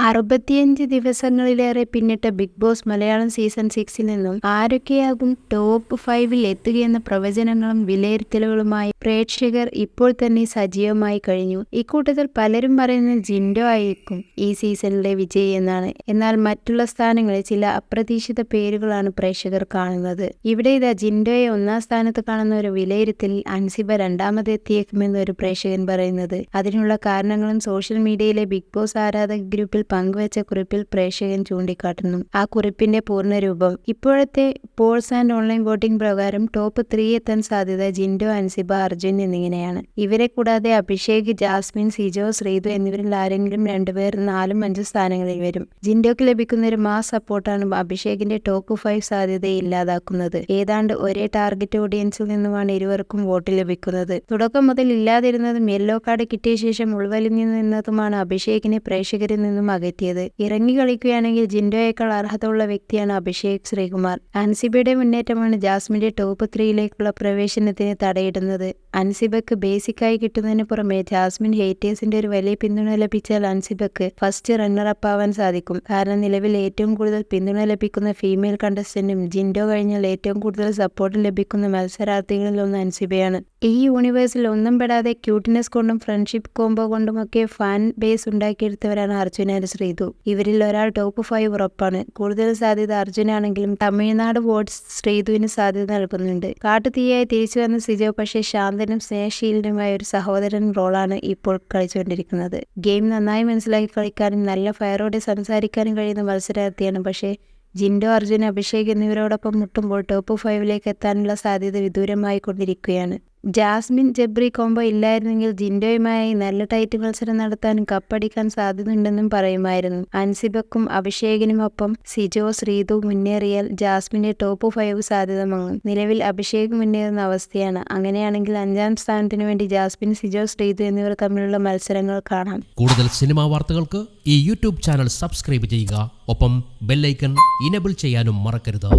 65 ദിവസങ്ങളിലേറെ പിന്നിട്ട big boss Malayalam season 6-ൽ നിന്നും ആരൊക്കെയാകും top 5-ൽ എത്തുകയെന്ന പ്രവചനങ്ങളും വിലയിരുത്തലുകളുമായി പ്രേക്ഷകർ ഇപ്പോൾ തന്നെ സജീവമായി കഴിഞ്ഞു. ഇക്കൂട്ടത്തിൽ പലരും പറയുന്നത് ജിൻഡോ ആയിരിക്കും ഈ സീസണിലെ വിജയി എന്നാണ്. എന്നാൽ മറ്റുള്ള സ്ഥാനങ്ങളിൽ ചില അപ്രതീക്ഷിത പേരുകളാണ് പ്രേക്ഷകർ കാണുന്നത്. ഇവിടെ ഇതാ ജിൻഡോയെ ഒന്നാം സ്ഥാനത്ത് കാണുന്ന ഒരു വിലയിരുത്തലിൽ അൻസിബ രണ്ടാമതെത്തിയേക്കുമെന്ന് ഒരു പ്രേക്ഷകൻ പറയുന്നത്. അതിനുള്ള കാരണങ്ങളും സോഷ്യൽ മീഡിയയിലെ ബിഗ് ബോസ് ആരാധക ഗ്രൂപ്പിൽ പങ്കുവച്ച കുറിപ്പിൽ പ്രേക്ഷകൻ ചൂണ്ടിക്കാട്ടുന്നു. ആ കുറിപ്പിന്റെ പൂർണ്ണരൂപം: ഇപ്പോഴത്തെ പോൾസ് ആൻഡ് ഓൺലൈൻ വോട്ടിംഗ് പ്രകാരം ടോപ്പ് 3 എത്താൻ സാധ്യത ജിൻഡോ, അൻസിബ, അർജുൻ എന്നിങ്ങനെയാണ്. ഇവരെ കൂടാതെ അഭിഷേക്, ജാസ്മിൻ, സിജോ, ശ്രീതു എന്നിവരിൽ ആരെങ്കിലും രണ്ടുപേർ 4ഉം 5 സ്ഥാനങ്ങളിൽ വരും. ജിൻഡോക്ക് ലഭിക്കുന്ന ഒരു മാസ് സപ്പോർട്ടാണ് അഭിഷേകിന്റെ ടോപ്പ് 5 സാധ്യതയെ ഇല്ലാതാക്കുന്നത്. ഏതാണ്ട് ഒരേ ടാർഗറ്റ് ഓഡിയൻസിൽ നിന്നുമാണ് ഇരുവർക്കും വോട്ട് ലഭിക്കുന്നത്. തുടക്കം മുതൽ ഇല്ലാതിരുന്നതും യെല്ലോ കാർഡ് കിട്ടിയ ശേഷം ഉൾവലിഞ്ഞു നിന്നതുമാണ് അഭിഷേകിനെ പ്രേക്ഷകരിൽ നിന്നും അകറ്റിയത്. ഇറങ്ങി കളിക്കുകയാണെങ്കിൽ ജിൻഡോയേക്കാൾ അർഹത ഉള്ള വ്യക്തിയാണ് അഭിഷേക് ശ്രീകുമാർ. അൻസിബയുടെ മുന്നേറ്റമാണ് ജാസ്മിന്റെ ടോപ്പ് 3-ലേക്കുള്ള പ്രവേശനത്തിന് തടയിടുന്നത്. അൻസിബക്ക് ബേസിക്കായി കിട്ടുന്നതിന് പുറമെ ജാസ്മിൻ ഹേറ്റേഴ്സിന്റെ ഒരു വലിയ പിന്തുണ ലഭിച്ചാൽ അൻസിബക്ക് ഫസ്റ്റ് റണ്ണറപ്പ് ആവാൻ സാധിക്കും. കാരണം നിലവിൽ ഏറ്റവും കൂടുതൽ പിന്തുണ ലഭിക്കുന്ന ഫീമെയിൽ കണ്ടസ്റ്റന്റും ജിൻഡോ കഴിഞ്ഞാൽ ഏറ്റവും കൂടുതൽ സപ്പോർട്ട് ലഭിക്കുന്ന മത്സരാർത്ഥികളിലൊന്ന് അൻസിബയാണ്. ഈ യൂണിവേഴ്സിൽ ഒന്നും പെടാതെ ക്യൂട്ട്നെസ് കൊണ്ടും ഫ്രണ്ട്ഷിപ്പ് കോംബോ കൊണ്ടുമൊക്കെ ഫാൻ ബേസ് ഉണ്ടാക്കിയെടുത്തവരാണ് അർജുൻ ആൻഡ് ശ്രീതു. ഇവരിൽ ഒരാൾ ടോപ്പ് 5 ഉറപ്പാണ്. കൂടുതൽ സാധ്യത അർജുനാണെങ്കിലും തമിഴ്നാട് വോട്ട്സ് ശ്രീതുവിന് സാധ്യത നൽകുന്നുണ്ട്. കാട്ടുതീയായി തിരിച്ചു വന്ന സിജോ പക്ഷേ ശാന്തനും സ്നേഹശീലനുമായ ഒരു സഹോദരൻ റോളാണ് ഇപ്പോൾ കളിച്ചുകൊണ്ടിരിക്കുന്നത്. ഗെയിം നന്നായി മനസ്സിലാക്കി കളിക്കാനും നല്ല ഫയറോടെ സംസാരിക്കാനും കഴിയുന്ന മത്സരാർത്ഥിയാണ്. പക്ഷേ ജിൻഡോ, അർജുൻ, അഭിഷേക് എന്നിവരോടൊപ്പം മുട്ടുമ്പോൾ ടോപ്പ് 5-ലേക്ക് എത്താനുള്ള സാധ്യത വിദൂരമായി കൊണ്ടിരിക്കുകയാണ്. ജാസ്മിൻ ജബ്രി കോംബോ ഇല്ലായിരുന്നെങ്കിൽ ജിൻഡോയുമായി നല്ല ടൈറ്റ് മത്സരം നടത്താനും കപ്പടിക്കാൻ സാധ്യതയുണ്ടെന്നും പറയുമായിരുന്നു. അൻസിബക്കും അഭിഷേകിനുമൊപ്പം സിജോ, ശ്രീതു മുന്നേറിയാൽ ജാസ്മിന്റെ ടോപ്പ് 5 സാധ്യത മങ്ങും. നിലവിൽ അഭിഷേക് മുന്നേറുന്ന അവസ്ഥയാണ്. അങ്ങനെയാണെങ്കിൽ 5ാം സ്ഥാനത്തിനു വേണ്ടി ജാസ്മിൻ, സിജോ, ശ്രീതു എന്നിവർ തമ്മിലുള്ള മത്സരങ്ങൾ കാണാം. കൂടുതൽ സിനിമാ വാർത്തകൾക്ക് ഈ യൂട്യൂബ് ചാനൽ സബ്സ്ക്രൈബ് ചെയ്യുക. ഒപ്പം ബെല്ലൈക്കൺ ഇനേബിൾ ചെയ്യാനും മറക്കരുത്.